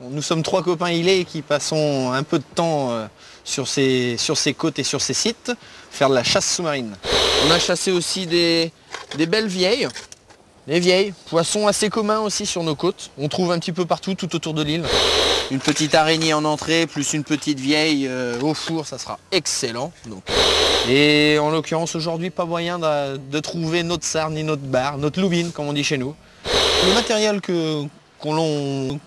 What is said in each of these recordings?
Nous sommes 3 copains îlets qui passons un peu de temps sur ces côtes et sur ces sites, faire de la chasse sous-marine. On a chassé aussi des belles vieilles. Les vieilles, poissons assez communs aussi sur nos côtes. On trouve un petit peu partout, tout autour de l'île. Une petite araignée en entrée, plus une petite vieille au four, ça sera excellent. Donc. Et en l'occurrence, aujourd'hui, pas moyen de trouver notre sarre, ni notre bar, notre loubine, comme on dit chez nous. Le matériel que l'on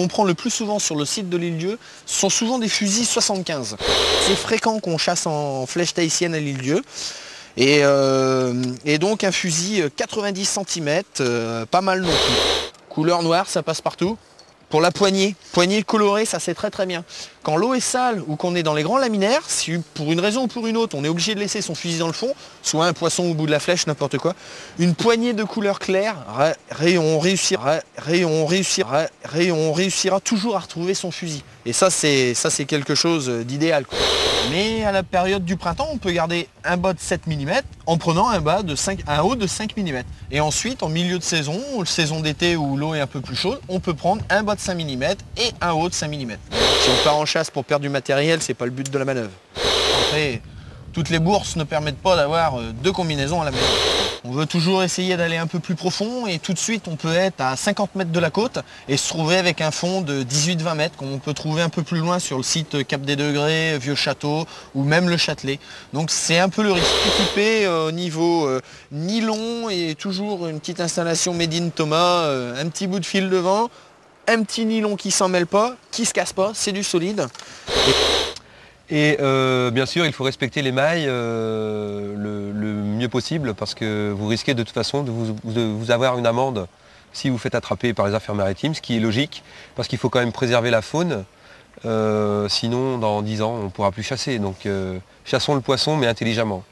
prend le plus souvent sur le site de l'Île-Dieu sont souvent des fusils 75. C'est fréquent qu'on chasse en flèche tahitienne à l'Île-Dieu. Et donc un fusil 90 cm, pas mal non plus. Couleur noire, ça passe partout. Pour la poignée colorée, ça c'est très très bien. Quand l'eau est sale ou qu'on est dans les grands laminaires, si pour une raison ou pour une autre, on est obligé de laisser son fusil dans le fond, soit un poisson au bout de la flèche, n'importe quoi, une poignée de couleur claire, on réussira toujours à retrouver son fusil. Et ça c'est quelque chose d'idéal. Mais à la période du printemps, on peut garder un bas de 7 mm en prenant un haut de 5 mm. Et ensuite, en milieu de saison d'été où l'eau est un peu plus chaude, on peut prendre un bas de 5 mm et un haut de 5 mm. Si on part en chasse pour perdre du matériel, c'est pas le but de la manœuvre. Après, toutes les bourses ne permettent pas d'avoir 2 combinaisons à la maison. On veut toujours essayer d'aller un peu plus profond et tout de suite on peut être à 50 mètres de la côte et se trouver avec un fond de 18-20 mètres qu'on peut trouver un peu plus loin sur le site Cap des Degrés, Vieux Château ou même le Châtelet. Donc c'est un peu le risque. Équipé au niveau nylon et toujours une petite installation Made in Thomas, un petit bout de fil devant, un petit nylon qui s'en mêle pas, qui se casse pas, c'est du solide. Et bien sûr, il faut respecter les mailles le mieux possible parce que vous risquez de toute façon de vous avoir une amende si vous faites attraper par les affaires maritimes, ce qui est logique parce qu'il faut quand même préserver la faune. Sinon, dans 10 ans, on ne pourra plus chasser. Donc, chassons le poisson, mais intelligemment.